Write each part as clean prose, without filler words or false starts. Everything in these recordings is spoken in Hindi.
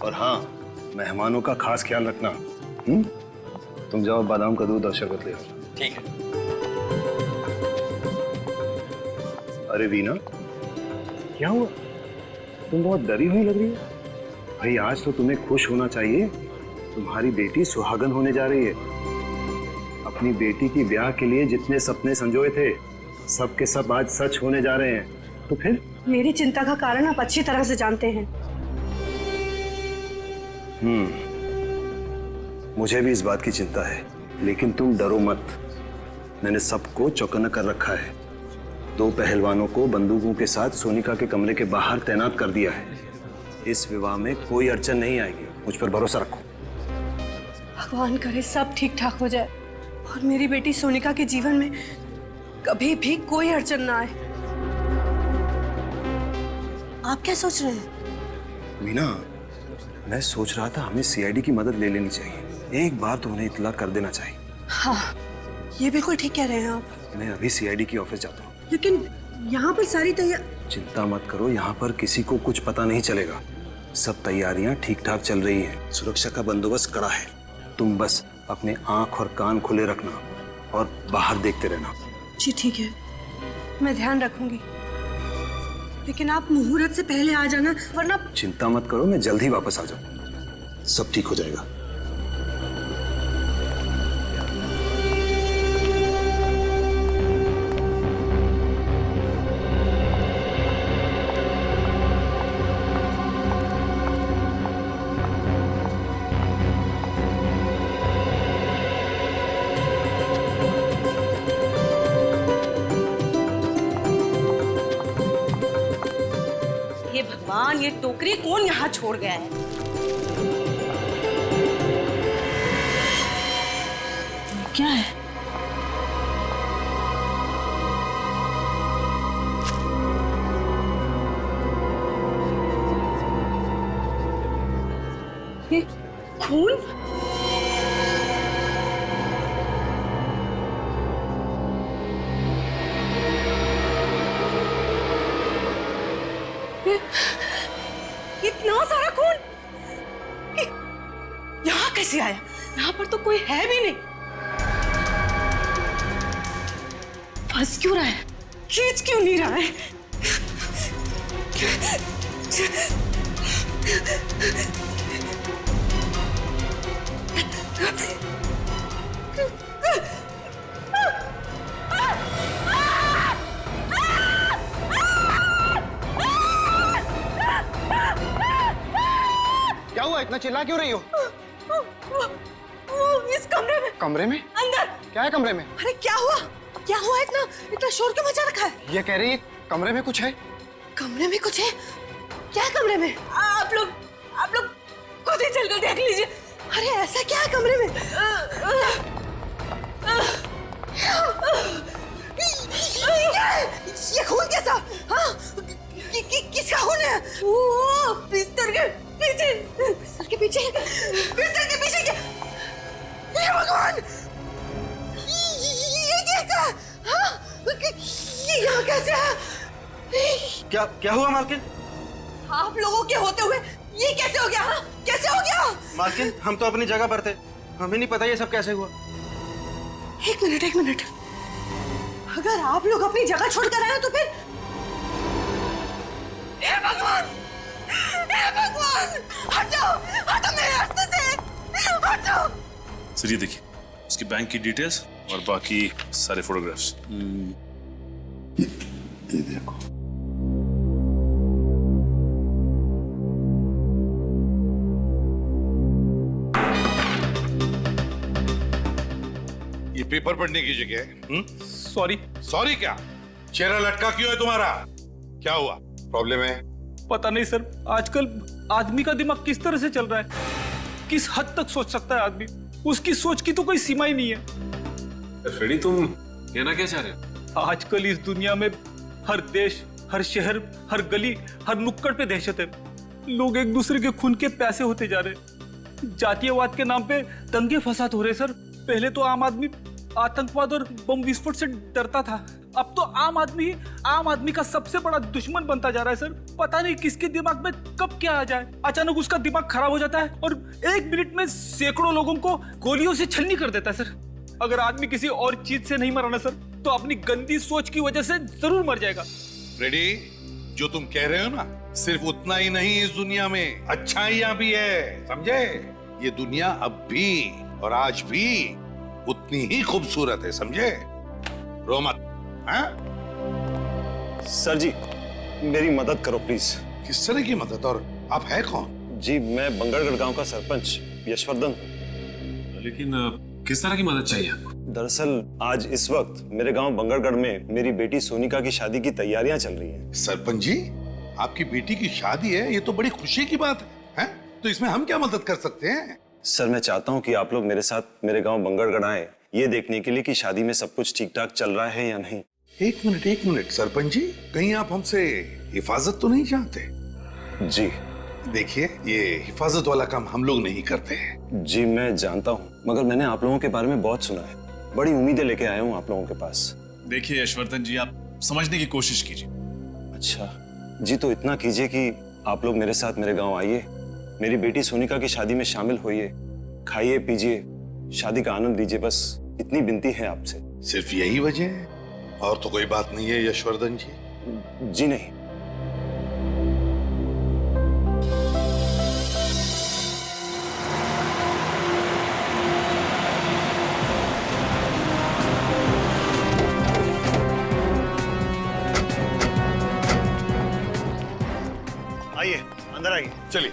और हाँ, मेहमानों का खास ख्याल रखना। तुम जाओ बादाम का दूध और शरबत ले आओ। ठीक है। अरे वीना, क्या हुआ? तुम बहुत डरी हुई लग रही हो। भाई आज तो तुम्हें खुश होना चाहिए, तुम्हारी बेटी सुहागन होने जा रही है। अपनी बेटी की ब्याह के लिए जितने सपने संजोए थे सब के सब आज सच होने जा रहे हैं। तो फिर मेरी चिंता का कारण आप अच्छी तरह से जानते हैं। मुझे भी इस बात की चिंता है, लेकिन तुम डरो मत। मैंने सबको चौकन्ना कर रखा है। 2 पहलवानों को बंदूकों के साथ सोनिका के कमरे के बाहर तैनात कर दिया है। इस विवाह में कोई अड़चन नहीं आएगी, मुझ पर भरोसा रखो। भगवान करे सब ठीक ठाक हो जाए और मेरी बेटी सोनिका के जीवन में कभी भी कोई अड़चन ना आए। आप क्या सोच रहे हैं? मीना, मैं सोच रहा था हमें सीआईडी की मदद ले लेनी चाहिए। एक बार तो उन्हें इत्तला कर देना चाहिए। हाँ, ये बिल्कुल ठीक कह रहे हैं आप। मैं अभी सीआईडी की ऑफिस जाता हूँ। लेकिन यहाँ पर सारी चिंता मत करो, यहाँ पर किसी को कुछ पता नहीं चलेगा। सब तैयारियां ठीक ठाक चल रही हैं। सुरक्षा का बंदोबस्त कड़ा है। तुम बस अपने आंख और कान खुले रखना और बाहर देखते रहना। जी ठीक है, मैं ध्यान रखूंगी। लेकिन आप मुहूर्त से पहले आ जाना, वरना। चिंता मत करो, मैं जल्द ही वापस आ जाऊँ। सब ठीक हो जाएगा। भगवान, ये टोकरी कौन यहाँ छोड़ गया है? क्या है? ये खून? इतना सारा खून यहाँ कैसे आया? यहाँ पर तो कोई है भी नहीं। फंस क्यों रहा है? खींच क्यों नहीं रहा है? क्या हुआ? इतना चिल्ला क्यों रही हो? इस कमरे में। कमरे में? अंदर। क्या है कमरे में? अरे क्या हुआ? क्या हुआ? इतना शोर क्यों मचा रखा है? ये कह रही है कमरे में कुछ है। कमरे में कुछ है? क्या है कमरे में? आप लोग खुद ही चलकर देख लीजिए। अरे ऐसा क्या है कमरे में? ये खून कैसा? हाँ? किसका खून है? वो बिस्तर के पीछे। बिस्तर के पीछे? बिस्तर के पीछे क्या? ये भगवान! ये कैसा? हाँ? ये यहाँ कैसे है? क्या हुआ मालकिन? आप लोगों के होते हुए ये कैसे हो गया? हाँ? कैसे हो गया? मालकिन, हम तो अपनी जगह पर थे, हमें नहीं पता ये सब कैसे हुआ। एक मिनट। अगर आप लोग अपनी जगह छोड़कर आए तो फिर? हे भगवान! हटो मेरे रास्ते से! हटो! सर ये देखिए, उसकी बैंक की डिटेल्स और बाकी सारे फोटोग्राफ्स। ये देखो। ये पेपर पढ़ने की जगह है। सॉरी। सॉरी क्या? चेहरा लटका क्यों है तुम्हारा? क्या हुआ? प्रॉब्लम है? पता नहीं सर, आजकल आदमी का दिमाग किस तरह से चल रहा है, किस हद तक सोच सकता है आदमी, उसकी सोच की तो कोई सीमा ही नहीं है। फ्रेडी, तुम कहना क्या चाह रहे हो? आजकल इस दुनिया में हर देश, हर शहर, हर गली, हर नुक्कड़ पे दहशत है। लोग एक दूसरे के खून के प्यासे होते जा रहे हैं। जातीयवाद के नाम पे दंगे फसाद हो रहे सर। पहले तो आम आदमी आतंकवाद और बम विस्फोट से डरता था, अब तो आम आदमी का सबसे बड़ा दुश्मन बनता जा रहा है सर। पता नहीं किसके दिमाग में कब क्या आ जाए, अचानक उसका दिमाग खराब हो जाता है और 1 मिनट में सैकड़ों लोगों को गोलियों से छलनी कर देता है सर। अगर आदमी किसी और चीज से नहीं मरा ना सर, तो अपनी गंदी सोच की वजह से जरूर मर जाएगा। रेडी, जो तुम कह रहे हो ना, सिर्फ उतना ही नहीं, इस दुनिया में अच्छाइयां भी है, समझे? ये दुनिया अब भी और आज भी उतनी ही खूबसूरत है, समझे? रो मत, हाँ? सर जी, मेरी मदद करो प्लीज। किस तरह की मदद, और आप है कौन? जी, मैं बंगरगढ़ गांव का सरपंच यशवर्धन। लेकिन किस तरह की मदद चाहिए आपको? दरअसल आज इस वक्त मेरे गांव बंगरगढ़ में मेरी बेटी सोनिका की शादी की तैयारियां चल रही हैं। सरपंच जी, आपकी बेटी की शादी है, ये तो बड़ी खुशी की बात है? तो इसमें हम क्या मदद कर सकते हैं? सर, मैं चाहता हूं कि आप लोग मेरे साथ मेरे गांव बंगरगढ़ आए, ये देखने के लिए कि शादी में सब कुछ ठीक ठाक चल रहा है या नहीं। एक मिनट सरपंच जी, कहीं आप हमसे हिफाजत तो नहीं चाहते? जी देखिए, ये हिफाजत वाला काम हम लोग नहीं करते हैं। जी, मैं जानता हूँ, मगर मैंने आप लोगों के बारे में बहुत सुना है, बड़ी उम्मीदें लेके आया हूँ आप लोगों के पास। देखिए यशवर्धन जी, आप समझने की कोशिश कीजिए। अच्छा जी, तो इतना कीजिए कि आप लोग मेरे साथ मेरे गांव आइए, मेरी बेटी सोनिका की शादी में शामिल होइए, खाइए पीजिए, शादी का आनंद लीजिए, बस इतनी विनती है आपसे। सिर्फ यही वजह है, और तो कोई बात नहीं है यशवर्धन जी? जी नहीं। आइए, अंदर आइए। चलिए।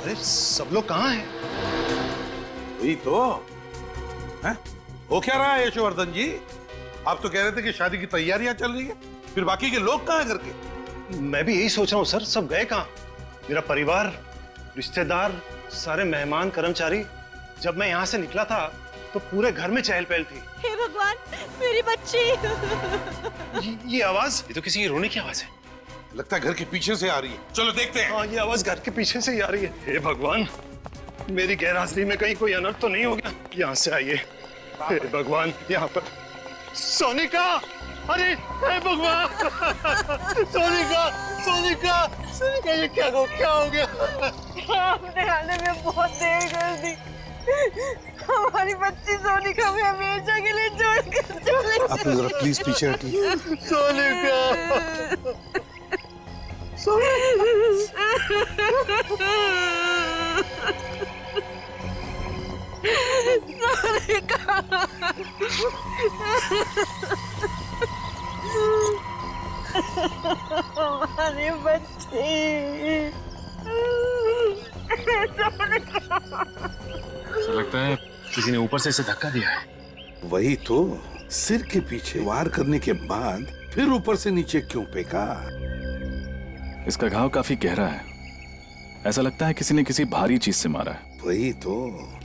अरे सब लोग कहाँ हैं? वही तो है। हो क्या रहा है यशवर्धन जी? आप तो कह रहे थे कि शादी की तैयारियां चल रही है, फिर बाकी के लोग कहाँ हैं घर के? मैं भी यही सोच रहा हूँ सर, सब गए कहाँ? मेरा परिवार, रिश्तेदार, सारे मेहमान, कर्मचारी। जब मैं यहाँ से निकला था तो पूरे घर में चहल पहल थी। हे भगवान, मेरी बच्ची! ये आवाज, ये तो किसी की रोने की आवाज है। लगता है घर के पीछे से आ रही है, चलो देखते हैं। हाँ, ये आवाज घर के पीछे से ही आ रही है। हे भगवान, मेरी गैरहाजिरी में कहीं कोई अनर्थ तो नहीं हो गया? यहाँ से आइए। हे भगवान, यहाँ पर सोनिका! अरे हे भगवान! सोनिका, सोनिका, सोनिका, ये क्या हो गया? आपने आने में बहुत देर कर दी। हमारी बच्ची सोनिका में हमेशा के लिए छोड़कर चले गए। आप जरा प्लीज पीछे हटिए। सोनिका! हमारी बच्ची ऐसा लगता है किसी ने ऊपर से इसे धक्का दिया है। वही तो, सिर के पीछे वार करने के बाद फिर ऊपर से नीचे क्यों फेंका? इसका घाव काफी गहरा है, ऐसा लगता है किसी ने किसी भारी चीज से मारा है। वही तो,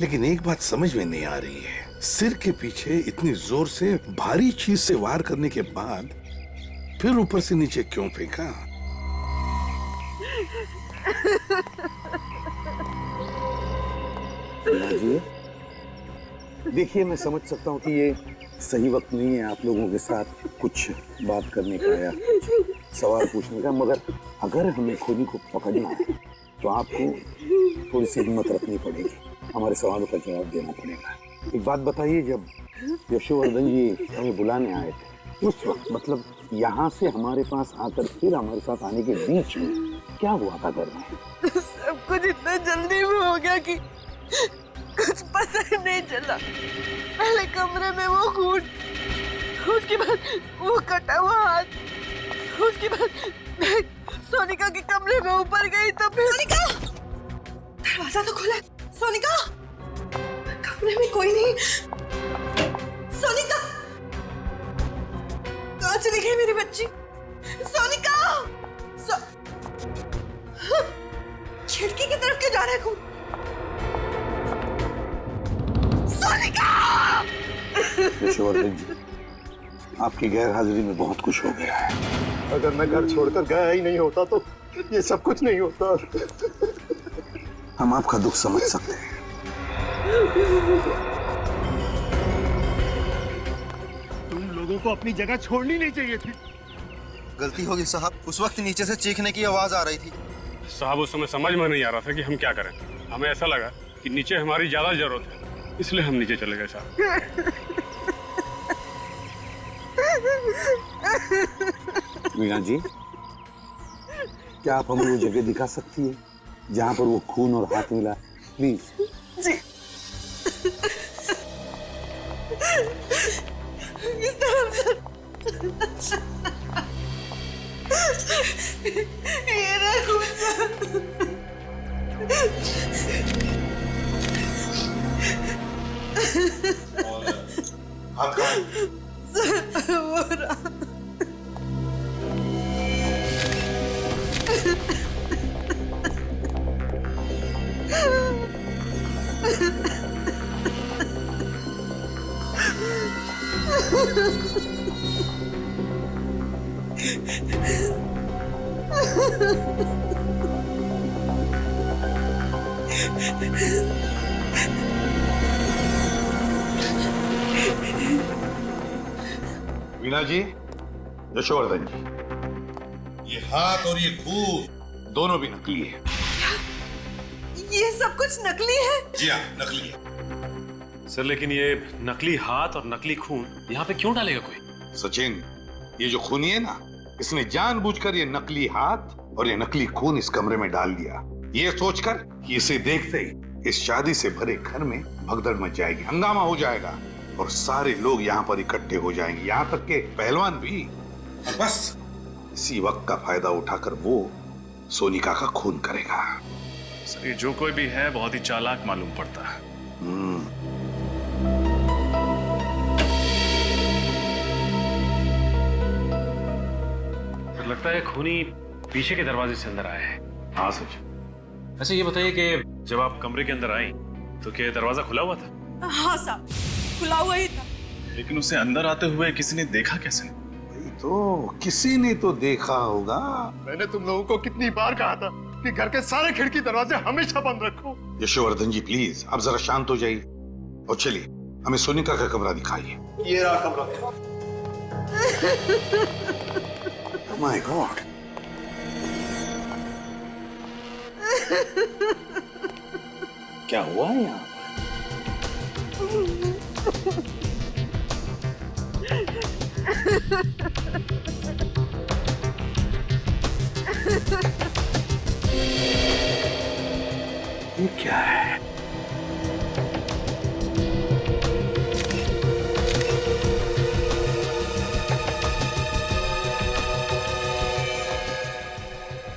लेकिन एक बात समझ में नहीं आ रही है, सिर के पीछे इतनी जोर से भारी चीज से वार करने के बाद फिर ऊपर से नीचे क्यों फेंका? देखिए, मैं समझ सकता हूँ कि ये सही वक्त नहीं है आप लोगों के साथ कुछ बात करने का या सवाल पूछने का, मगर अगर हमें खोनी को पकड़ना है तो आपको थोड़ी सी हिम्मत रखनी पड़ेगी, हमारे सवालों का जवाब देना पड़ेगा। एक बात बताइए, जब यशवर्धन जी हमें बुलाने आए थे उस वक्त, मतलब यहाँ से हमारे पास आकर फिर हमारे साथ आने के बीच में क्या हुआ था घर में? सब कुछ इतना जल्दी में हो गया कि कुछ पता ही नहीं चला। पहले कमरे में वो खून, उसके बाद वो कटा हुआ हाथ, उसके बाद मैं सोनिका के कमरे में ऊपर गई तो फिर सोनिका! दरवाजा तो खुला है। सोनिका! कमरे में कोई नहीं। सोनिका! कहाँ चली गई मेरी बच्ची? सोनिका! खिड़की की तरफ क्यों जा रहा है खून? सोनिका! यशवर्धन जी, आपकी गैर हाजिरी में बहुत कुछ हो गया है। अगर मैं घर छोड़कर गया ही नहीं होता तो ये सब कुछ नहीं होता। हम आपका दुख समझ सकते हैं। तुम लोगों को अपनी जगह छोड़नी नहीं चाहिए थी। गलती होगी साहब, उस वक्त नीचे से चीखने की आवाज आ रही थी। साहब उस समय समझ में नहीं आ रहा था कि हम क्या करें। हमें ऐसा लगा कि नीचे हमारी ज्यादा जरूरत है, इसलिए हम नीचे चले गए साहब। वीणा जी, क्या आप हमें वो जगह दिखा सकती है जहाँ पर वो खून और हाथ मिला? प्लीज। जी। इस तरफ से। ये रखो। हाथ कहाँ? वो रहा। वीणा जी, यशोवर्धन जी, ये हाथ और ये खून दोनों भी नकली है। ये सब कुछ नकली है? जी हाँ, नकली है। सर लेकिन ये नकली हाथ और नकली खून यहाँ पे क्यों डालेगा कोई? सचिन, ये जो खूनी है ना, इसने जानबूझकर ये नकली हाथ और ये नकली खून इस कमरे में डाल दिया, ये सोचकर कि इसे देखते ही इस शादी से भरे घर में भगदड़ मच जाएगी, हंगामा हो जाएगा और सारे लोग यहाँ पर इकट्ठे हो जाएंगे, यहाँ तक के पहलवान भी। और बस इसी वक्त का फायदा उठाकर वो सोनिका का खून करेगा। सर ये जो कोई भी है बहुत ही चालाक मालूम पड़ता है। लगता है खूनी पीछे के दरवाजे से अंदर आया है। हाँ सच। अच्छा ये बताइए कि जब आप कमरे के अंदर आई तो क्या दरवाजा खुला हुआ था? हाँ साहब, खुला हुआ ही था। लेकिन उसे अंदर आते हुए किसी ने देखा कैसे? तो किसी ने तो देखा होगा। मैंने तुम लोगों को कितनी बार कहा था कि घर के सारे खिड़की दरवाजे हमेशा बंद रखो। यशोवर्धन जी प्लीज, आप जरा शांत हो जाइए और चलिए हमें सोनिका का कमरा दिखाइए। ये रहा कमरा। माय गॉड, क्या हुआ है यहाँ पर? ये क्या है?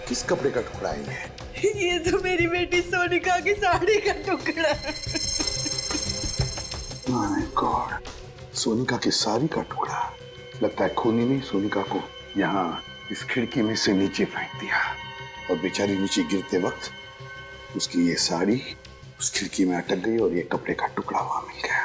किस कपड़े का टुकड़ा है ये? ये तो मेरी बेटी सोनिका की साड़ी का टुकड़ा है। माय गॉड, सोनिका की साड़ी का टुकड़ा। लगता है खूनी ने सोनिका को यहाँ इस खिड़की में से नीचे फेंक दिया और बेचारी नीचे गिरते वक्त उसकी ये साड़ी उस खिड़की में अटक गई और ये कपड़े का टुकड़ा वहां मिल गया।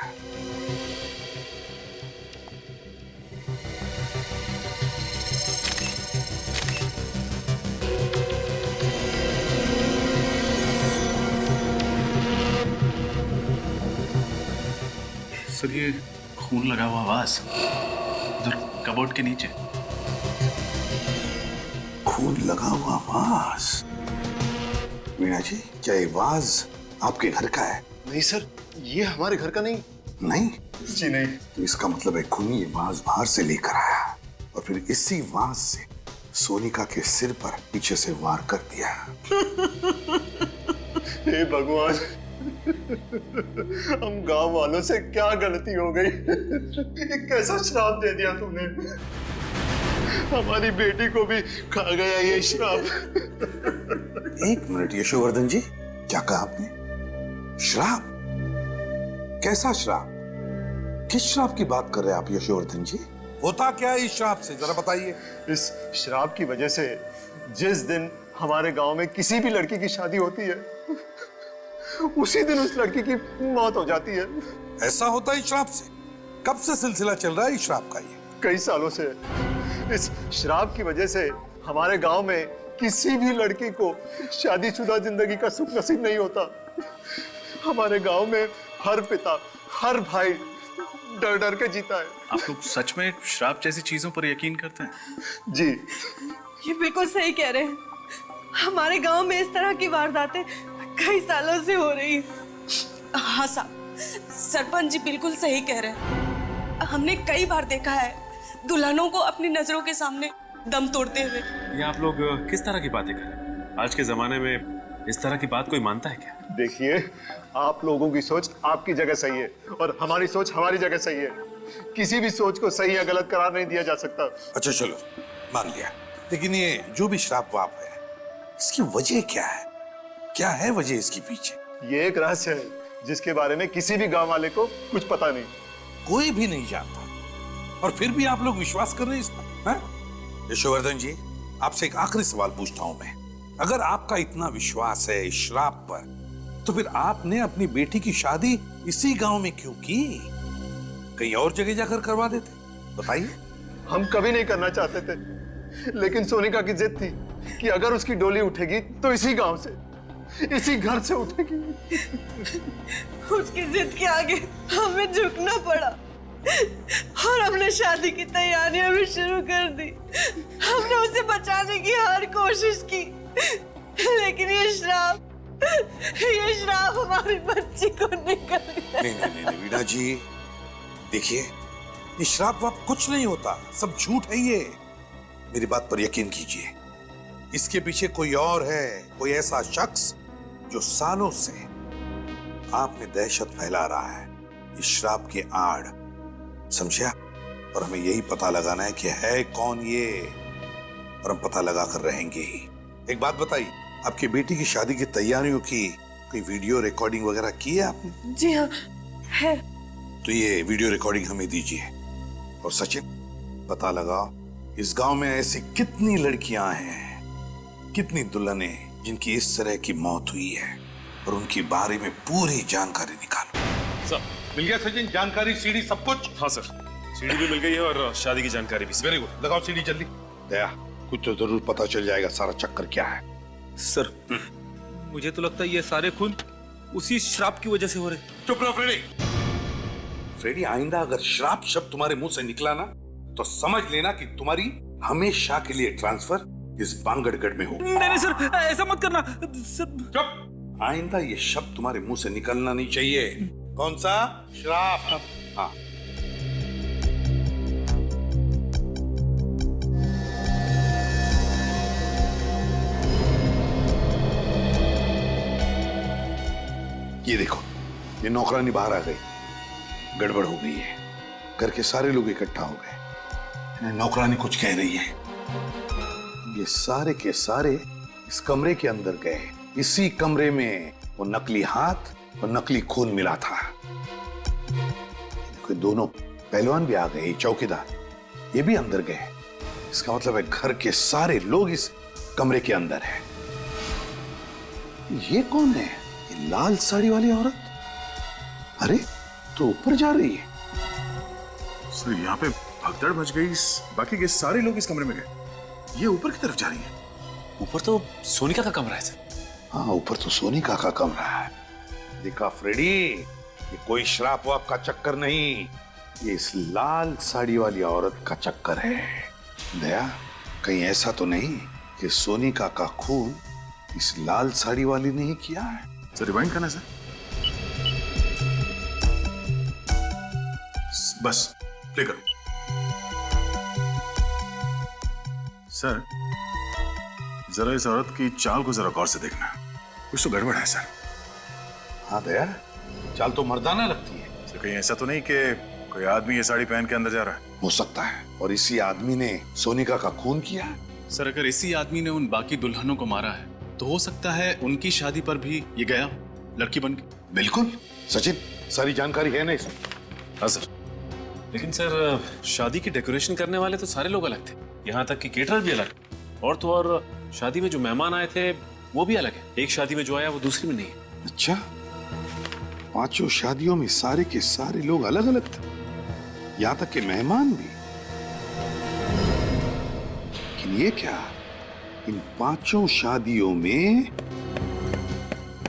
सर ये खून लगा हुआ वास उधर कबोर्ड के नीचे। खून लगा हुआ वाज। मीना जी, क्या ये वाज आपके घर का है? नहीं सर, ये हमारे घर का नहीं। नहीं जी नहीं। तो इसका मतलब है खूनी ये वाज बाहर से लेकर आया और फिर इसी वाज से सोनिका के सिर पर पीछे से वार कर दिया। हे भगवान, हम गांव वालों से क्या गलती हो गई? ये कैसा श्राप दे दिया तूने? हमारी बेटी को भी खा गया ये श्राप। एक मिनट यशोवर्धन जी, क्या कहा आपने? श्राप? कैसा श्राप? किस श्राप की बात कर रहे हैं आप यशोवर्धन जी? होता क्या है इस श्राप से, जरा बताइए। इस श्राप की वजह से जिस दिन हमारे गांव में किसी भी लड़की की शादी होती है, उसी दिन उस लड़की की मौत हो जाती है। ऐसा होता है इस श्राप से? कब से सिलसिला चल रहा है इस श्राप का? ये कई सालों से। इस श्राप की वजह से हमारे गांव में किसी भी लड़की को शादीशुदा जिंदगी का सुख नसीब नहीं होता। हमारे गांव में हर पिता, हर भाई डर डर के जीता है। आप लोग सच में श्राप जैसी चीजों पर यकीन करते हैं? जी। ये बिल्कुल सही कह रहे हैं। हमारे गांव में इस तरह की वारदातें कई सालों से हो रही हैं। हाँ साहब, सरपंच जी बिल्कुल सही कह रहे हैं। हमने कई बार देखा है दुल्हनों को अपनी नजरों के सामने दम तोड़ते हुए। ये आप लोग किस तरह की बातें कर रहे हैं? आज के जमाने में इस तरह की बात कोई मानता है क्या? देखिए, आप लोगों की सोच आपकी जगह सही है और हमारी सोच हमारी जगह सही है। किसी भी सोच को सही या गलत करार नहीं दिया जा सकता। अच्छा चलो, मान लिया, लेकिन ये जो भी श्राप वाप है, इसकी वजह क्या है? क्या है वजह इसके पीछे? ये एक रहस्य है जिसके बारे में किसी भी गांव वाले को कुछ पता नहीं। कोई भी नहीं जानता, और फिर भी आप लोग विश्वास कर रहे हैं इस पर, हैं? यशोवर्धन जी, आपसे एक आखिरी सवाल पूछता हूं मैं। अगर आपका इतना विश्वास है इस श्राप पर, तो फिर आपने अपनी बेटी की शादी इसी गांव में क्यों की? कहीं और जगह जाकर करवा देते? बताइए। हम कभी नहीं करना चाहते थे, लेकिन सोनिका की जिद थी कि अगर उसकी डोली उठेगी तो इसी गांव से, इसी घर से उठेगी। उसकी जिद के आगे हमें झुकना पड़ा और हमने शादी की तैयारियां भी शुरू कर दी। हमने उसे बचाने की हर कोशिश की, लेकिन ये श्राप हमारी बच्ची को निकल गया। नहीं वीणा जी, देखिए, ये श्राप वाप कुछ नहीं होता, सब झूठ है ये। मेरी बात पर यकीन कीजिए, इसके पीछे कोई और है, कोई ऐसा शख्स जो सालों से आप में दहशत फैला रहा है इस श्राप के आड़, समझा? और हमें यही पता लगाना है कि है कौन ये, और हम पता लगा कर रहेंगे ही। एक बात बताइए, आपकी बेटी की शादी की तैयारियों की कोई वीडियो रिकॉर्डिंग वगैरह की है आपने? जी हाँ, है। तो ये वीडियो रिकॉर्डिंग हमें दीजिए। और सचिन, पता लगाओ इस गांव में ऐसी कितनी लड़कियां हैं, कितनी दुल्हनें जिनकी इस तरह की मौत हुई है, और उनके बारे में पूरी जानकारी निकालो। सर, मिल गया सचिन जानकारी, सीडी सब कुछ? हाँ सर, सीडी भी मिल गई है और शादी की जानकारी भी। वेरी गुड, लगाओ सीडी जल्दी। दया, कुछ तो जरूर पता चल जाएगा सारा चक्कर क्या है। सर, मुझे तो लगता है ये सारे खून उसी श्राप की वजह से हो रहे। चुप रहो फ्रेडी। फ्रेडी, आइंदा अगर श्राप शब्द तुम्हारे मुंह से निकला ना, तो समझ लेना कि तुम्हारी हमेशा के लिए ट्रांसफर इस बांगड़गढ़ में हो। नहीं सर, ऐसा मत करना सर। चुप। आइंदा ये शब्द तुम्हारे मुंह से निकलना नहीं चाहिए। कौन सा? श्राप। हाँ। ये देखो, ये नौकरानी बाहर आ गई। गड़बड़ हो गई है, घर के सारे लोग इकट्ठा हो गए। नौकरानी कुछ कह रही है। ये सारे के सारे इस कमरे के अंदर गए। इसी कमरे में वो नकली हाथ और नकली खून मिला था। कोई दोनों पहलवान भी आ गए, चौकीदार ये भी अंदर गए। इसका मतलब है घर के सारे लोग इस कमरे के अंदर हैं। ये कौन है? ये लाल साड़ी वाली औरत? अरे, तो ऊपर जा रही है। सर, यहाँ पे भगदड़ मच गई, बाकी के सारे लोग इस कमरे में गए, ये ऊपर की तरफ जा रही है। ऊपर तो सोनिका का कमरा है सर। हाँ, ऊपर तो सोनिका का कमरा है। देखा फ्रेडी, ये कोई श्राप वाप का चक्कर नहीं, ये इस लाल साड़ी वाली औरत का चक्कर है। दया, कहीं ऐसा तो नहीं कि सोनिका का खून इस लाल साड़ी वाली ने ही किया है? सर, रिवाइंड करना सर। बस प्ले करो सर। जरा इस औरत की चाल को जरा गौर से देखना, कुछ तो गड़बड़ है सर। हाँ दया, चाल तो मर्दाना लगती है। सर, कहीं ऐसा तो नहीं कि कोई आदमी ये साड़ी पहन के अंदर जा रहा है? हो सकता है, और इसी आदमी ने सोनिका का खून किया। सर, अगर इसी आदमी ने उन बाकी दुल्हनों को मारा है, तो हो सकता है उनकी शादी पर भी ये गया लड़की बन के। बिल्कुल सचिन, सारी जानकारी है ना इसमें? हाँ सर। लेकिन सर, शादी की डेकोरेशन करने वाले तो सारे लोग अलग थे, यहाँ तक कि केटरर भी अलग, और तो और शादी में जो मेहमान आए थे वो भी अलग है। एक शादी में जो आया वो दूसरी में नहीं है। अच्छा, पांचों शादियों में सारे के सारे लोग अलग अलग थे, यहाँ तक कि मेहमान भी। लेकिन ये क्या, इन 5 शादियों में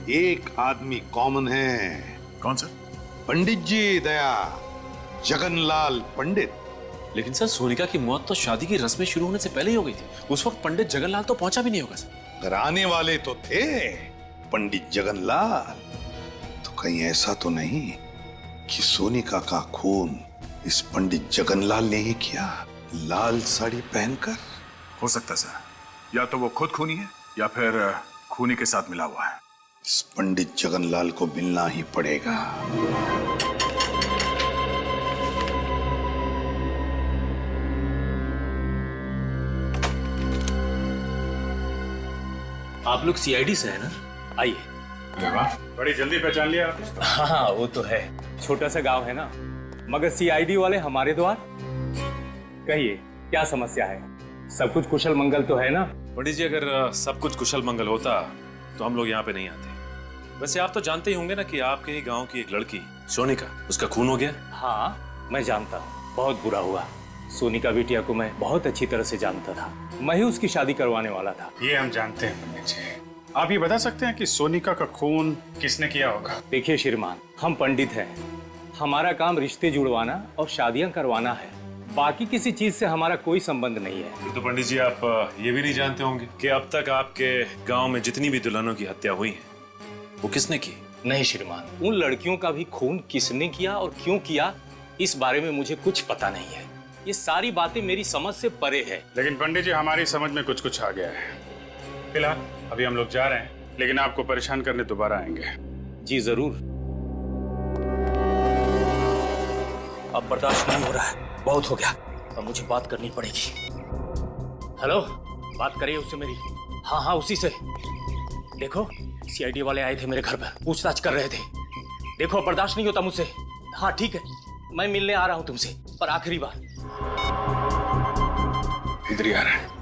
एक आदमी कॉमन है। कौन सर? पंडित जी, दया, जगनलाल पंडित। लेकिन सर सोनिका की मौत तो शादी की रस्में शुरू होने से पहले ही हो गई थी। उस वक्त पंडित जगनलाल तो पहुंचा भी नहीं होगा सर। अगर आने वाले तो थे पंडित जगनलाल, तो कहीं ऐसा तो नहीं कि सोनिका का खून इस पंडित जगनलाल ने ही किया, लाल साड़ी पहनकर? हो सकता है सर, या तो वो खुद खूनी है या फिर खूनी के साथ मिला हुआ है। इस पंडित जगनलाल को मिलना ही पड़ेगा। आप लोग सीआईडी से है ना? आइए। बड़ी जल्दी पहचान लिया आपने। हाँ वो तो है, छोटा सा गांव है ना, मगर सीआईडी वाले हमारे द्वार। कहिए क्या समस्या है? सब कुछ कुशल मंगल तो है ना? पंडित जी अगर सब कुछ कुशल मंगल होता तो हम लोग यहाँ पे नहीं आते। वैसे आप तो जानते ही होंगे ना कि आपके ही गांव की एक लड़की सोनिका, उसका खून हो गया। हाँ मैं जानता हूँ, बहुत बुरा हुआ। सोनिका बिटिया को मैं बहुत अच्छी तरह से जानता था, मैं ही उसकी शादी करवाने वाला था। ये हम जानते हैं पंडित जी। आप ये बता सकते हैं कि सोनिका का खून किसने किया होगा? देखिए श्रीमान, हम पंडित हैं, हमारा काम रिश्ते जुड़वाना और शादियां करवाना है, बाकी किसी चीज से हमारा कोई संबंध नहीं है। तो पंडित जी आप ये भी नहीं जानते होंगे कि अब तक आपके गांव में जितनी भी दुल्हनों की हत्या हुई है वो किसने की? नहीं श्रीमान, उन लड़कियों का भी खून किसने किया और क्यों किया इस बारे में मुझे कुछ पता नहीं है। ये सारी बातें मेरी समझ से परे है। लेकिन पंडित जी हमारी समझ में कुछ कुछ आ गया है। फिलहाल अभी हम लोग जा रहे हैं, लेकिन आपको परेशान करने दोबारा आएंगे। जी जरूर। अब बर्दाश्त नहीं हो रहा है, बहुत हो गया, अब मुझे बात करनी पड़ेगी। हेलो, बात करिए उससे मेरी। हाँ हाँ उसी से। देखो सीआईडी वाले आए थे मेरे घर पर, पूछताछ कर रहे थे। देखो बर्दाश्त नहीं होता मुझसे। हाँ ठीक है, मैं मिलने आ रहा हूँ तुमसे, पर आखिरी बार। इधर ही आ रहा है।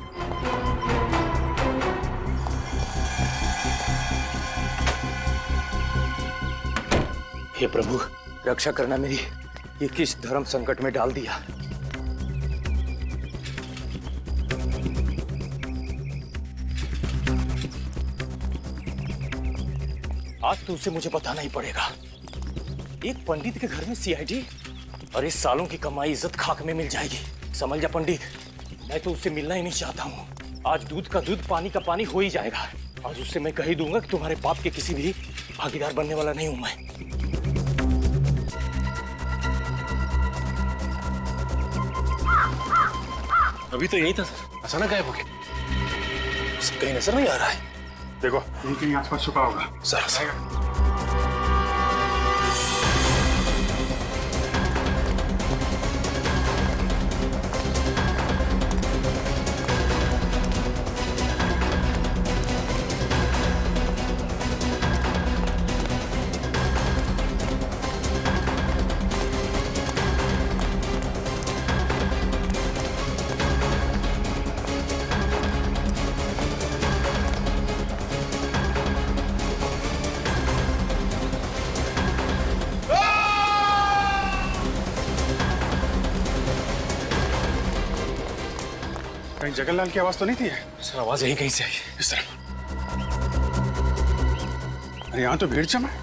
हे प्रभु, रक्षा करना मेरी। ये किस धर्म संकट में डाल दिया। आज तो उसे मुझे बताना ही पड़ेगा। एक पंडित के घर में सीआईडी, और इस सालों की कमाई इज्जत खाक में मिल जाएगी। समझ जा पंडित, मैं तो उससे मिलना ही नहीं चाहता हूँ। आज दूध का दूध, पानी का पानी हो ही जाएगा। आज उससे मैं कह ही दूंगा कि तुम्हारे पाप के किसी भी भागीदार बनने वाला नहीं हूं मैं। अभी तो यही था सर, अचानक गायब हो गया। उसे कहीं नजर नहीं आ रहा है। देखो यहीं कहीं आसपास छुपा होगा। सर कहीं जगनलाल की आवाज तो नहीं थी? सर आवाज यही कहीं से आई। इस तरफ। अरे यहाँ तो भीड़ जमा है।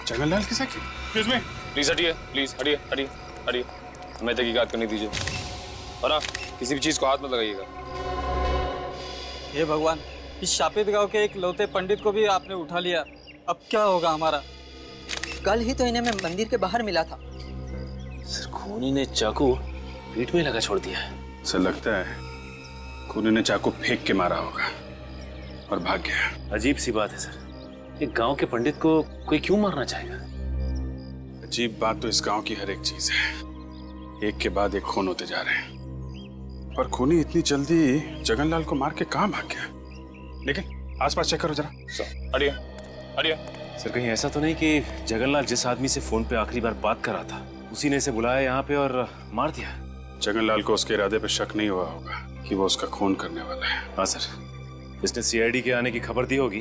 जगनलाल के साथ? एक्सक्यूज मी, प्लीज हटिए, प्लीज हटिए हटिए हटिए, हमें तहकीकात करने दीजिए। और हाँ, किसी भी चीज को हाथ मत लगाइएगा। हे भगवान, इस शापित गांव के एक लौते पंडित को भी आपने उठा लिया। अब क्या होगा हमारा? कल ही तो इन्हें मैं मंदिर के बाहर मिला था। सर खूनी ने चाकू पीठ में लगा छोड़ दिया है। सर लगता है खूनी ने चाकू फेंक के मारा होगा और भाग गया। अजीब सी बात है सर, एक गांव के पंडित को कोई क्यों मारना चाहेगा? अजीब बात तो इस गांव की हर एक चीज है, एक के बाद एक खून होते जा रहे हैं। पर खूनी इतनी जल्दी जगनलाल को मार के कहां भाग गया? लेकिन आसपास चेक करो जरा। हटिए हटिए। सर कहीं ऐसा तो नहीं कि जगनलाल जिस आदमी से फोन पे आखिरी बार बात कर रहा था उसी ने इसे बुलाया यहाँ पे और मार दिया? जगनलाल को उसके इरादे पे शक नहीं हुआ होगा कि वो उसका खून करने वाला है। हाँ सर, इसने सीआईडी के आने की खबर दी होगी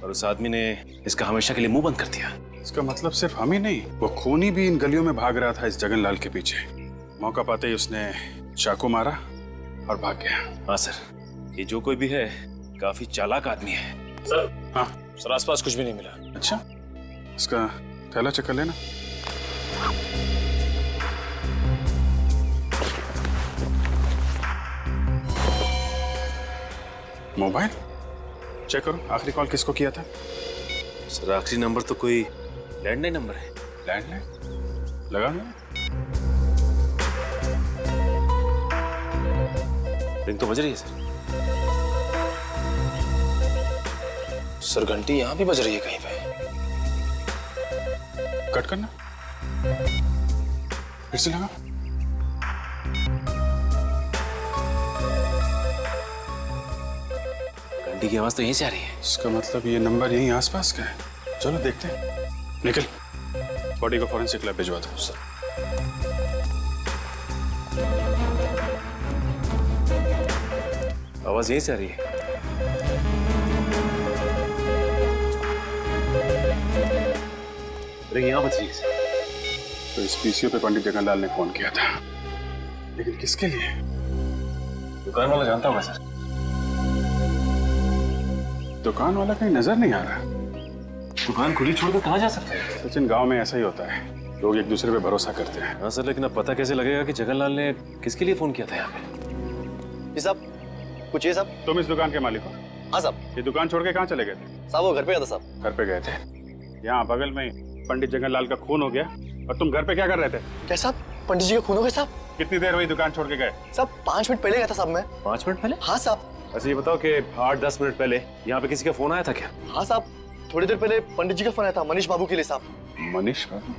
और उस आदमी ने इसका हमेशा के लिए मुंह बंद कर दिया। इसका मतलब सिर्फ हम ही नहीं, वो खूनी भी इन गलियों में भाग रहा था इस जगनलाल के पीछे। मौका पाते ही उसने चाकू मारा और भाग गया। हाँ सर, ये जो कोई भी है काफी चालाक आदमी है। सर, हाँ सर आसपास कुछ भी नहीं मिला। अच्छा, इसका थैला चेक कर लेना। मोबाइल चेक करो, आखिरी कॉल किसको किया था? सर आखिरी नंबर तो कोई लैंडलाइन नंबर है। लैंडलाइन लगा ना? रिंग तो बज रही है सर। सर घंटी यहाँ भी बज रही है कहीं पे। कट करना, फिर से लगा। घंटी की आवाज तो यहीं से आ रही है। इसका मतलब ये नंबर यहीं आसपास का है। चलो देखते हैं। निकल, बॉडी को फॉरेंसिक लैब भिजवा दो। सर आवाज यहीं से आ रही है। रिंग यहाँ बज रही है सर। तो इस पीसीओ पे पंडित जगनलाल ने फोन किया था, लेकिन किसके लिए? दुकान वाला जानता होगा सर। दुकान वाला कहीं नजर नहीं आ रहा। दुकान खुली छोड़कर कहाँ जा सकते हैं? सचिन, गांव में ऐसा ही होता है, लोग एक दूसरे पे भरोसा करते हैं। हाँ सर, लेकिन अब पता कैसे लगेगा कि जगनलाल ने किसके लिए फोन किया था यहाँ पे? जी साहब, कुछ ये साहब। तुम इस दुकान के मालिक हो? हाँ साहब। ये दुकान छोड़ के कहाँ चले गए थे? साहब वो घर पे गया था साहब। घर पे गए थे। यहाँ बगल में पंडित जगनलाल का खून हो गया और तुम घर पे क्या कर रहे थे? क्या साहब, पंडित जी का खून हो गया साहब? कितनी देर हुई दुकान छोड़ के गए? साहब 5 मिनट पहले गया था साहब मैं। 5 मिनट पहले? हाँ साहब। अच्छा ये बताओ कि 8-10 मिनट पहले यहाँ पे किसी का फोन आया था क्या? हाँ साहब, थोड़ी देर पहले पंडित जी का फोन आया था मनीष बाबू के लिए साहब। मनीष बाबू?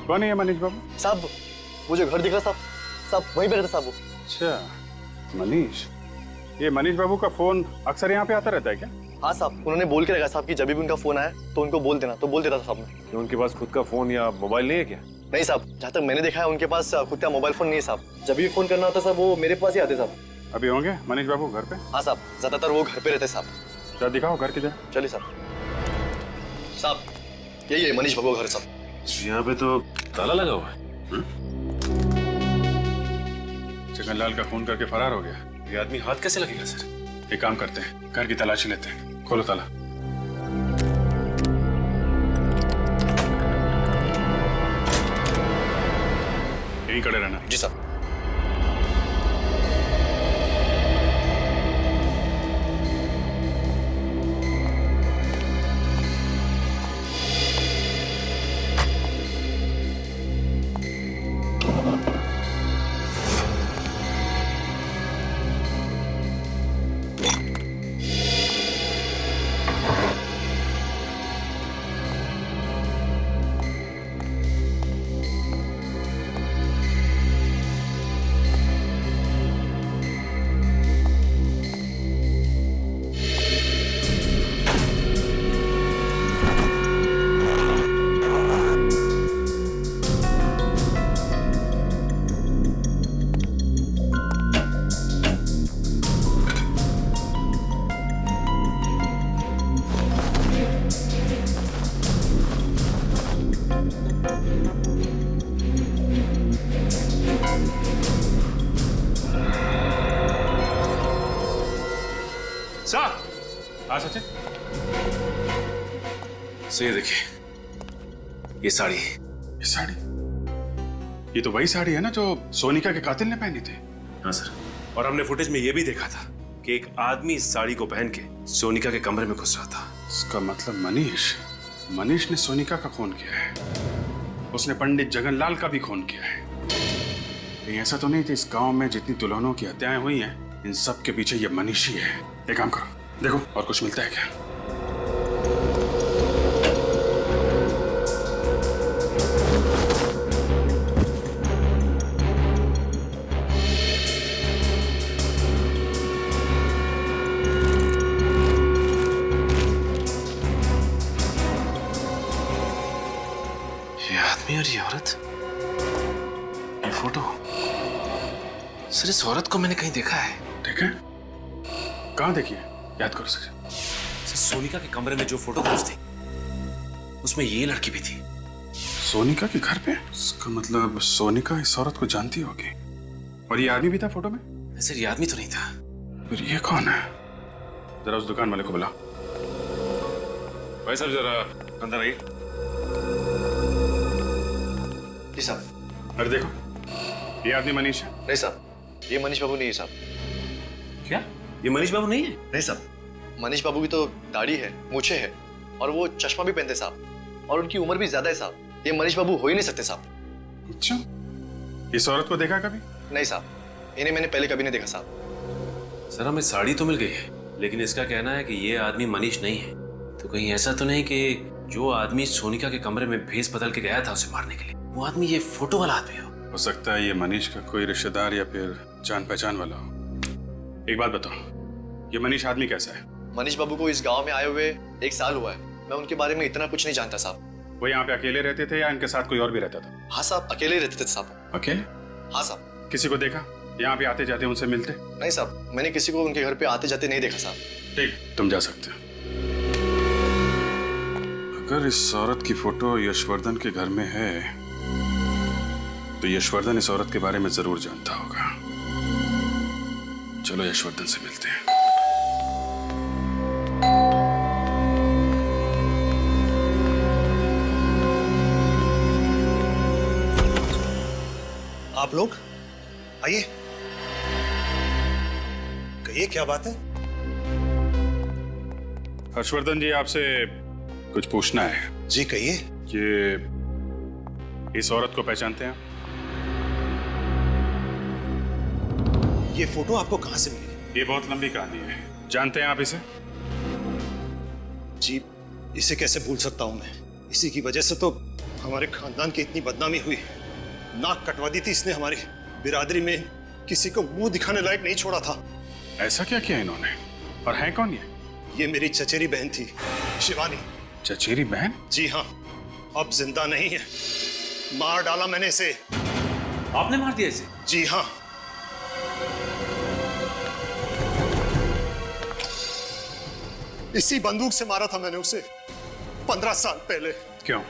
कौन है ये मनीष बाबू? साहब वो जो घर दिख रहा साहब, साहब वहीं पे रहता साहब वो। अच्छा, मनीष। ये मनीष बाबू का फोन अक्सर यहाँ पे आता रहता है क्या? हाँ साहब, उन्होंने बोल के रखा साहब कि जब भी उनका फोन आया तो उनको बोल देना, तो बोल देता था साहब मैं। कि उनके पास खुद का फोन या मोबाइल नहीं है क्या? नहीं साहब, जहाँ तक मैंने देखा है उनके पास खुद का मोबाइल फोन नहीं है साहब। जब भी फोन करना होता साहब वो मेरे पास ही आते साहब। अभी होंगे मनीष बाबू घर पे? हाँ साहब, ज्यादातर वो घर पे रहते साहब। क्या दिखाओ घर किधर? चलिए साहब। साहब यही है मनीष बाबू का घर साहब। यहाँ पे तो ताला लगा हुआ है। जगनलाल का खून करके फरार हो गया। ये आदमी हाथ कैसे लगेगा सर? एक काम करते हैं, घर की तलाशी लेते हैं। खोलो ताला। यहीं खड़े रहना। जी साहब। हाँ सचिन, सो ये देखिए, ये साड़ी। ये साड़ी? ये तो वही साड़ी है ना जो सोनिका के कातिल ने पहनी थी। हाँ सर, और हमने फुटेज में ये भी देखा था कि एक आदमी इस साड़ी को पहन के सोनिका के कमरे में घुस रहा था। इसका मतलब मनीष ने सोनिका का खून किया है। उसने पंडित जगनलाल का भी खून किया है। कहीं ऐसा तो नहीं था इस गांव में जितनी दुल्हनों की हत्याएं हुई हैं, इन सब के पीछे ये मनीष ही है। एक काम करो, देखो और कुछ मिलता है क्या। ये आदमी और ये औरत, ये फोटो, सर इस औरत को मैंने कहीं देखा है। देखा? कहाँ देखिए? याद करो सर। सोनिका के कमरे में जो फोटोग्राफ्स थी उसमें ये लड़की भी थी। सोनिका के घर पे? इसका मतलब सोनिका इस औरत को जानती होगी। और ये आदमी भी था फोटो में? सर ये आदमी तो नहीं था। फिर ये कौन है? जरा उस दुकान वाले को बुला। भाई साहब जरा अंदर आइए। जी साहब। अरे देखो, ये आदमी मनीष है। नहीं साहब, ये मनीष बाबू नहीं है साहब। क्या ये मनीष बाबू नहीं है? नहीं साहब, मनीष बाबू की तो दाढ़ी है, मूछें है और वो चश्मा भी पहनते साहब, और उनकी उम्र भी ज्यादा है साहब। ये मनीष बाबू हो ही नहीं सकते साहब। अच्छा, इस औरत को देखा कभी? नहीं साहब, इन्हें मैंने पहले कभी नहीं देखा साहब। सर हमें साड़ी तो मिल गई है, लेकिन इसका कहना है कि ये आदमी मनीष नहीं है। तो कहीं ऐसा तो नहीं कि जो आदमी सोनिका के कमरे में भेस बदल के गया था उसे मारने के लिए, वो आदमी ये फोटो वाला आदमी हो सकता है ये मनीष का कोई रिश्तेदार या फिर जान पहचान वाला हो। एक बात बताओ, ये मनीष आदमी कैसा है? मनीष बाबू को इस गांव में आए हुए 1 साल हुआ है। मैं उनके बारे में इतना कुछ नहीं जानता साहब। वो यहाँ पे अकेले रहते थे या इनके साथ कोई और भी रहता था? हाँ साहब, अकेले रहते थे साहब। अकेले? हाँ साहब। किसी को देखा यहाँ पे आते जाते उनसे मिलते? नहीं साहब, मैंने किसी को उनके घर पे आते जाते नहीं देखा साहब। ठीक, तुम जा सकते हो। अगर इस औरत की फोटो यशवर्धन के घर में है तो यशवर्धन इस औरत के बारे में जरूर जानता होगा। चलो यशवर्धन से मिलते हैं। आप लोग आइए, कहिए क्या बात है? हर्षवर्धन जी, आपसे कुछ पूछना है। जी कहिए। कि इस औरत को पहचानते हैं? ये फोटो आपको कहां से मिली? ये बहुत लंबी कहानी है। जानते हैं आप इसे? जी, इसे कैसे भूल सकता हूं मैं। इसी की वजह से तो हमारे खानदान की इतनी बदनामी हुई। नाक कटवा दी थी इसने। हमारी बिरादरी में किसी को मुंह दिखाने लायक नहीं छोड़ा था। ऐसा क्या किया इन्होंने? और है कौन ये मेरी चचेरी बहन थी, शिवानी। चचेरी बहन? जी हाँ, अब जिंदा नहीं है। मार डाला मैंने इसे। आपने मार दिया इसे? जी हाँ। इसी बंदूक से मारा था मैंने उसे 15 साल पहले। क्यों?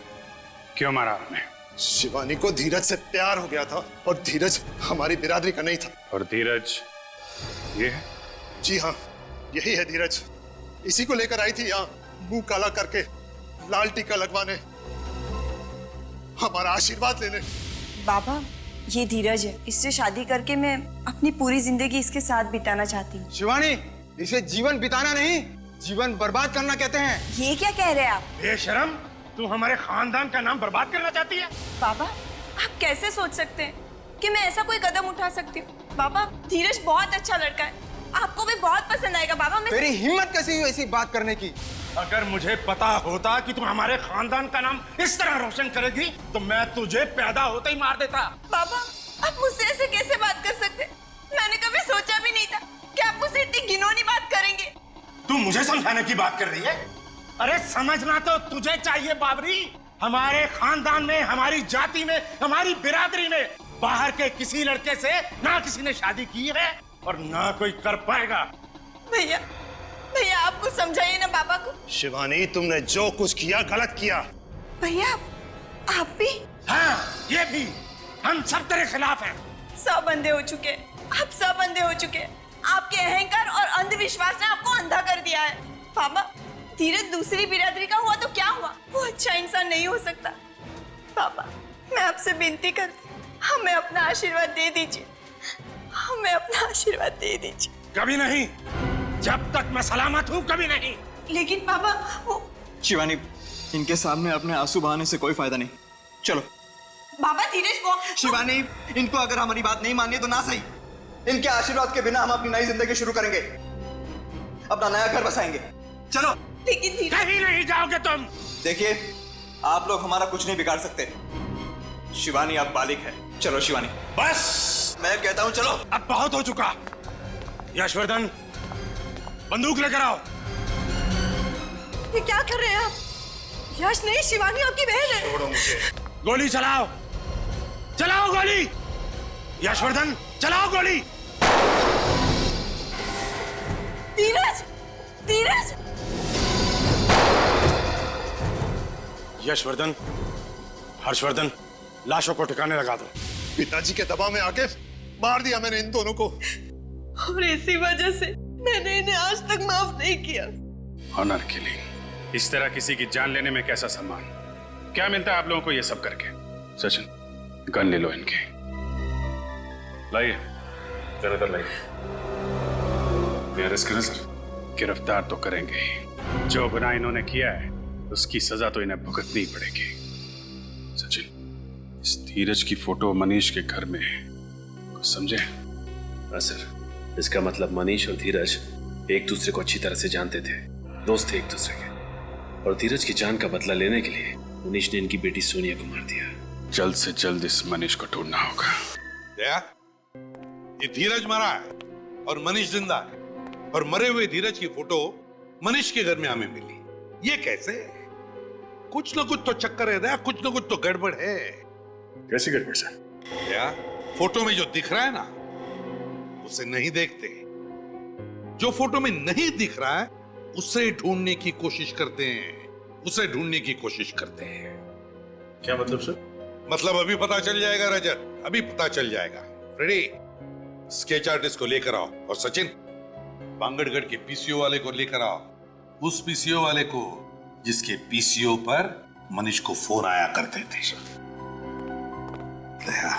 क्यों मारा आपने? शिवानी को धीरज से प्यार हो गया था और धीरज हमारी बिरादरी का नहीं था। और धीरज ये है? जी हाँ, यही है धीरज। इसी को लेकर आई थी यहाँ, मुंह काला करके, लाल टीका लगवाने, हमारा आशीर्वाद लेने। बाबा, ये धीरज है। इससे शादी करके मैं अपनी पूरी जिंदगी इसके साथ बिताना चाहती हूँ। शिवानी, इसे जीवन बिताना नहीं, जीवन बर्बाद करना कहते हैं। ये क्या कह रहे हैं आप? बेशरम, तू हमारे खानदान का नाम बर्बाद करना चाहती है? बाबा, आप कैसे सोच सकते हैं कि मैं ऐसा कोई कदम उठा सकती हूँ? बाबा, धीरज बहुत अच्छा लड़का है, आपको भी बहुत पसंद आएगा। बाबा, मैं तेरी हिम्मत कैसी हुई ऐसी बात करने की? अगर मुझे पता होता कि तू हमारे खानदान का नाम इस तरह रोशन करेगी तो मैं तुझे पैदा होते ही मार देता। बाबा, आप मुझसे ऐसे कैसे बात कर सकते? मैंने कभी सोचा भी नहीं था कि आप मुझसे इतनी घिनौनी बात करेंगे। तू मुझे समझाने की बात कर रही है? अरे समझना तो तुझे चाहिए बाबरी। हमारे खानदान में, हमारी जाति में, हमारी बिरादरी में बाहर के किसी लड़के से ना किसी ने शादी की है और ना कोई कर पाएगा। भैया, भैया आप कुछ समझाइए ना बाबा को। शिवानी, तुमने जो कुछ किया गलत किया। भैया, आप भी? हाँ, ये भी। हम सब तेरे खिलाफ हैं। सब अंधे हो चुके, आप सब अंधे हो चुके। आपके अहंकार और अंधविश्वास ने आपको अंधा कर दिया है। बाबा, धीरज दूसरी बिरादरी का हुआ तो क्या हुआ? वो अच्छा इंसान नहीं हो सकता। बाबा, मैं आपसे विनती करती, हमें अपना आशीर्वाद दे दीजिए। हमें अपना आशीर्वाद दे दीजिए। कभी नहीं, जब तक मैं सलामत हूँ कभी नहीं। लेकिन बाबा, वो शिवानी, इनके सामने अपने आंसू बहाने से कोई फायदा नहीं। चलो। बाबा, धीरज वो शिवानी, इनको अगर हमारी बात नहीं मानी तो ना सही, इनके आशीर्वाद के बिना हम अपनी नई जिंदगी शुरू करेंगे, अपना नया घर बसाएंगे। चलो। लेकिन कहीं नहीं जाओगे तुम। देखिए, आप लोग हमारा कुछ नहीं बिगाड़ सकते। शिवानी अब बालिग है। चलो शिवानी। बस, मैं कहता हूं चलो। अब बहुत हो चुका। यशवर्धन, बंदूक लेकर आओ। ये क्या कर रहे हैं आप? यश नहीं, शिवानी आपकी बहन है। छोड़ो मुझे। गोली चलाओ, चलाओ गोली। यशवर्धन, चलाओ गोली। धीरज, धीरज। यशवर्धन, हर्षवर्धन, लाशों को ठिकाने लगा दो। पिताजी के दबाव में आके मार दिया मैंने इन दोनों को। और इसी वजह से मैंने इन्हें आज तक माफ नहीं किया। ऑनर किलिंग, इस तरह किसी की जान लेने में कैसा सम्मान? क्या मिलता है आप लोगों को ये सब करके? सचिन, गन ले लो इनके। लाइए, ज्यादातर लाइए। अरेस्ट करें सर? गिरफ्तार तो करेंगे ही। जो गुनाह इन्होंने किया है उसकी सजा तो इन्हें भुगतनी ही पड़ेगी। सचिन, इस धीरज की फोटो मनीष के घर में है, कुछ समझे? हाँ सर, इसका मतलब मनीष और धीरज एक दूसरे को अच्छी तरह से जानते थे, दोस्त थे एक दूसरे के, और धीरज की जान का बदला लेने के लिए मनीष ने इनकी बेटी सोनिया को मार दिया। जल्द से जल्द इस मनीष को ढूंढना होगा। दया, ये धीरज मरा है और मनीष जिंदा है, और मरे हुए धीरज की फोटो मनीष के घर में हमें मिली। ये कैसे? कुछ ना कुछ तो चक्कर है दया, कुछ ना कुछ तो गड़बड़ है। कैसी गड़बड़ सर? दया, फोटो में जो दिख रहा है ना, उसे नहीं देखते। जो फोटो में नहीं दिख रहा है उसे ढूंढने की कोशिश करते हैं, उसे ढूंढने की कोशिश करते हैं। क्या मतलब सर? मतलब अभी पता चल जाएगा रजत, अभी पता चल जाएगा। फ्रेडी, स्केच आर्टिस्ट को लेकर आओ, और सचिन, बांगड़गढ़ के पीसीओ वाले को लेकर आओ, उस पीसीओ वाले को जिसके पीसीओ पर मनीष को फोन आया करते थे। दया,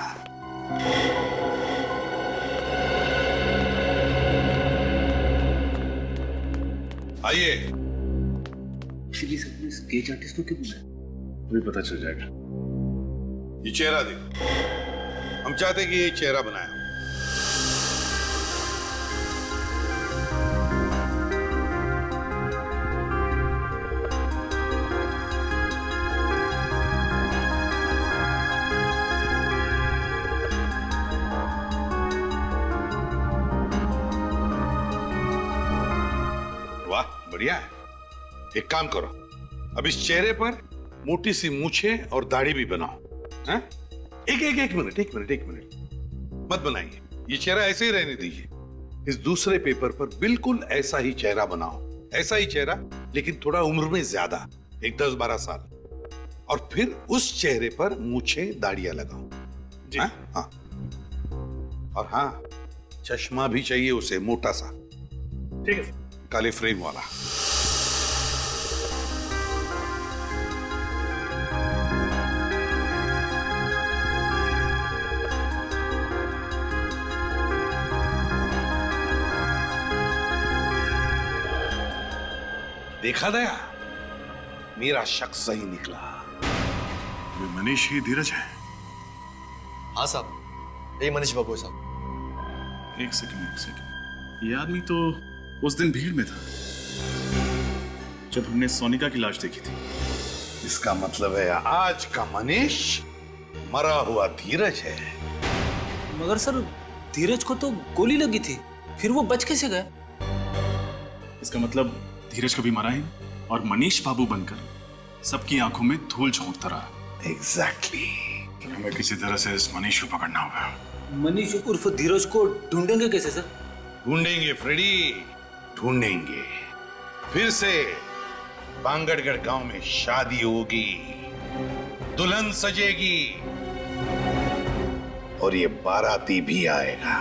आइए। स्केच आर्टिस्ट को क्यों बुलाया? अभी पता चल जाएगा। ये चेहरा देखो, हम चाहते कि ये चेहरा बनाया। वाह, बढ़िया है। एक काम करो, अब इस चेहरे पर मोटी सी मूछें और दाढ़ी भी बनाओ। हाँ? एक मिनट मत बनाइए, ये चेहरा ऐसे ही रहने दीजिए। इस दूसरे पेपर पर बिल्कुल ऐसा ही चेहरा बनाओ, ऐसा ही चेहरा, लेकिन थोड़ा उम्र में ज्यादा, एक 10-12 साल, और फिर उस चेहरे पर मूछें दाढ़ियां लगाओ। जी। हाँ? हाँ। और हाँ, चश्मा भी चाहिए उसे, मोटा सा, ठीक है, काले फ्रेम वाला। देखा दया, मेरा शक सही निकला। ये मनीष ही धीरज है? हाँ साहब, यही मनीष बाबू है साहब। एक सेकंड, ये आदमी तो उस दिन भीड़ में था जब हमने सोनिका की लाश देखी थी। इसका मतलब है आज का मनीष मरा हुआ धीरज है। मगर सर, धीरज को तो गोली लगी थी, फिर वो बच कैसे गए? इसका मतलब धीरज कभी मरा ही नहीं, और मनीष बाबू बनकर सबकी आंखों में धूल झोंकता रहा। एग्जैक्टली। हमें किसी तरह से इस मनीष को पकड़ना होगा। मनीष उर्फ धीरज को ढूंढेंगे कैसे सर? ढूंढेंगे फ्रेडी, ढूंढेंगे। फिर से बांगड़गढ़ गांव में शादी होगी, दुल्हन सजेगी, और ये बाराती भी आएगा।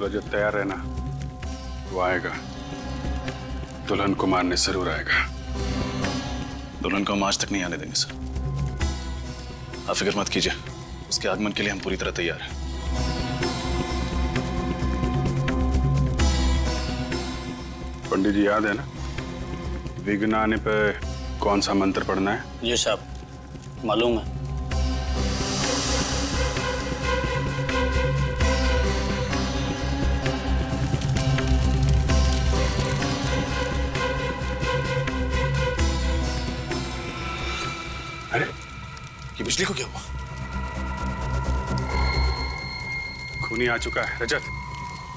रजत, तैयार रहना, वो आएगा। दुल्हन को मारने जरूर आएगा। दुल्हन को हम आज तक नहीं आने देंगे सर, आप फिक्र मत कीजिए, उसके आगमन के लिए हम पूरी तरह तैयार हैं। पंडित जी, याद है ना विघ्न आने पे कौन सा मंत्र पढ़ना है? जी साहब, मालूम है। अरे, ये बिजली को क्या हुआ? खूनी आ चुका है। रजत,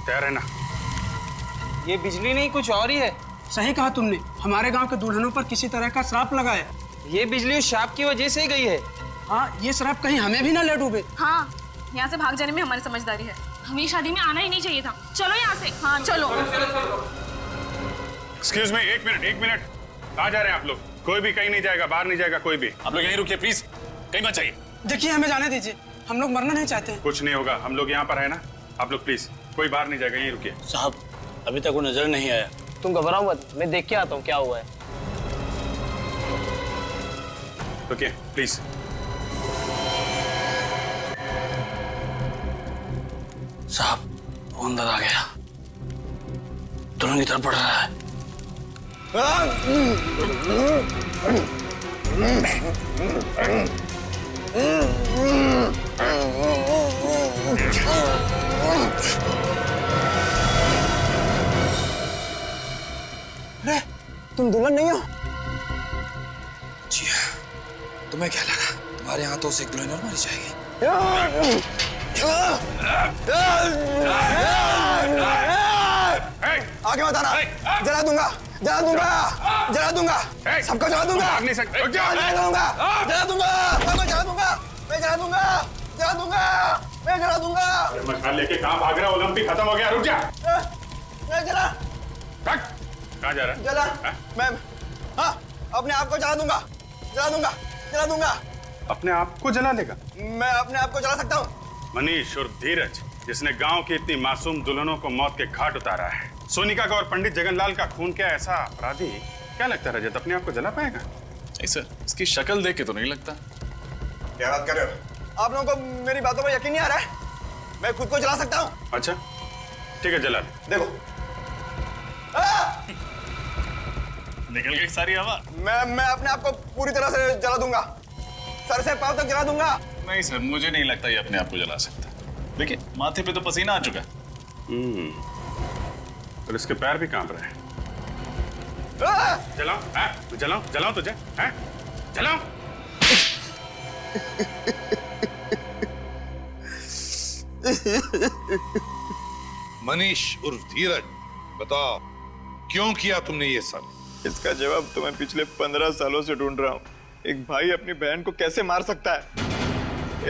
तैयार रहना। ये बिजली नहीं, कुछ और ही है। सही कहा तुमने, हमारे गांव के दुल्हनों पर किसी तरह का श्राप लगा है। ये बिजली उस श्राप की वजह से ही गई है। हाँ, ये श्राप कहीं हमें भी ना ले डूबे। हाँ, यहाँ से भाग जाने में हमारी समझदारी है। हमें शादी में आना ही नहीं चाहिए था। चलो यहाँ से। हाँ चलो। एक्सक्यूज मी, एक मिनट। कहाँ जा रहे हैं आप लोग? कोई भी कहीं नहीं जाएगा, बाहर नहीं जाएगा कोई भी। आप लोग यहीं रुकिए प्लीज, कहीं मत जाइए। देखिए हमें जाने दीजिए, हम लोग मरना नहीं चाहते। कुछ नहीं होगा, हम लोग यहाँ पर है ना। आप लोग प्लीज कोई बाहर नहीं जाएगा, यहीं रुकिए। साहब अभी तक वो नजर नहीं आया। तुम घबराओ मत, मैं देख के आता हूँ क्या हुआ है। रुकिए प्लीज। साहब वो अंदर आ गया, दुल्हन की तरफ बढ़ रहा है। अरे तुम दुल्हन नहीं हो? जी तुम्हें क्या लगा तुम्हारे हाथों से एक दुल्हन और मारी जाएगी? आगे मत आना, जला दूंगा, जला दूंगा, जला दूंगा, सबको जला दूंगा, जला दूंगा, जला दूंगा, सबको जला दूंगा, मैं जला दूंगा, जला दूंगा, मैं जला दूंगा। मशाल लेके कहाँ भाग रहा है? ओलंपिक खत्म हो गया, रुक जा। मैं जला, कहाँ जा रहा है? जला, मैं हाँ अपने आप को जला दूंगा, जला दूंगा, जला दूंगा। अपने आप को जला लेगा? मैं अपने आप को जला सकता हूँ। मनीष और धीरज, जिसने गांव की इतनी मासूम दुल्हनों को मौत के घाट उतारा है, सोनिका का और पंडित जगनलाल का खून क्या ऐसा अपराधी, क्या लगता है रजत अपने आप को जला पाएगा? नहीं सर, इसकी शक्ल देख के तो नहीं लगता। क्या बात कर रहे हो? आप लोगों को मेरी बातों पर यकीन नहीं आ रहा है? मैं खुद को जला सकता हूँ। अच्छा ठीक है, जला ले। देखो निकल गई सारी हवा। मैं अपने आप को पूरी तरह से जला दूंगा, सर से पांव तक जला दूंगा। नहीं सर, मुझे नहीं लगता ये अपने आप को जला सकता। देखिए माथे पे तो पसीना आ चुका है। और इसके पैर भी कांप रहे हैं। जलाओ, जलाओ, जलाओ तुझे, जलाओ। मनीष उर्फ धीरज, बताओ क्यों किया तुमने ये सब? इसका जवाब तो मैं पिछले 15 सालों से ढूंढ रहा हूँ। एक भाई अपनी बहन को कैसे मार सकता है?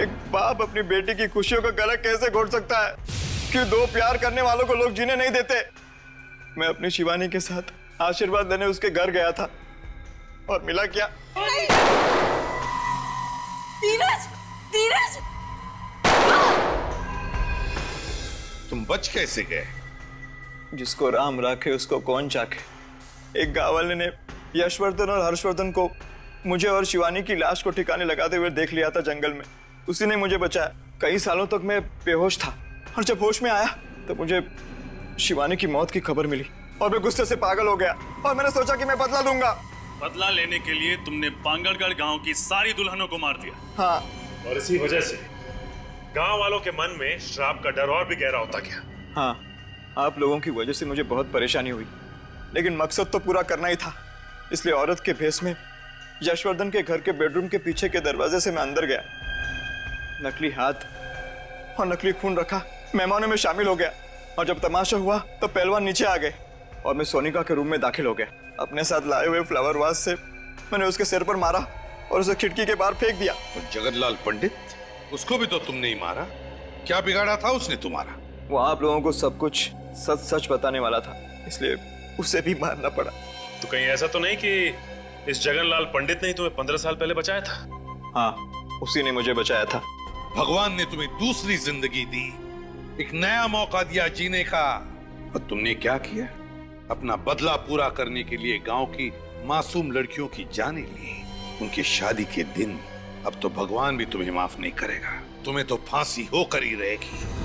एक बाप अपनी बेटी की खुशियों का गला कैसे घोट सकता है? क्यों दो प्यार करने वालों को लोग जीने नहीं देते? मैं अपनी शिवानी के साथ आशीर्वाद लेने उसके घर गया था और मिला क्या? धीरज, धीरज! तुम बच कैसे गए? जिसको राम राखे उसको कौन चाखे। एक गांव वाले ने यशवर्धन और हर्षवर्धन को मुझे और शिवानी की लाश को ठिकाने लगाते हुए देख लिया था जंगल में। उसी ने मुझे बचाया। कई सालों तक मैं बेहोश था और जब होश में आया तो मुझे शिवानी की मौत की खबर मिली और मैं गुस्से से पागल हो गया और मैंने सोचा कि मैं बदला लूंगा। बदला लेने के लिए तुमने पांगड़गढ़ गांव की सारी दुल्हनों को मार दिया। हाँ, और इसी वजह से गांव वालों के मन में श्राप का डर और भी गहरा होता गया। हाँ, आप लोगों की वजह से मुझे बहुत परेशानी हुई, लेकिन मकसद तो पूरा करना ही था। इसलिए औरत के भेष में यशवर्धन के घर के बेडरूम के पीछे के दरवाजे से मैं अंदर गया, नकली हाथ और नकली खून रखा, मेहमानों में शामिल हो गया और जब तमाशा हुआ तो पहलवान नीचे आ गए और मैं सोनिका के रूम में दाखिल हो गया। अपने साथ लाए हुए फ्लावर वास से मैंने उसके सिर पर मारा और उसे खिड़की के बाहर फेंक दिया। और जगनलाल पंडित, उसको भी तो तुमने ही मारा। क्या बिगाड़ा था उसने तुम्हारा? वो आप लोगों को सब कुछ सच सच बताने वाला था, इसलिए उसे भी मारना पड़ा। तो कहीं ऐसा तो नहीं कि इस जगनलाल पंडित ने ही तुम्हें 15 साल पहले बचाया था? हाँ, उसी ने मुझे बचाया था। भगवान ने तुम्हें दूसरी जिंदगी दी, एक नया मौका दिया जीने का, और तुमने क्या किया? अपना बदला पूरा करने के लिए गांव की मासूम लड़कियों की जानें ली। उनकी शादी के दिन अब तो भगवान भी तुम्हें माफ नहीं करेगा, तुम्हें तो फांसी होकर ही रहेगी।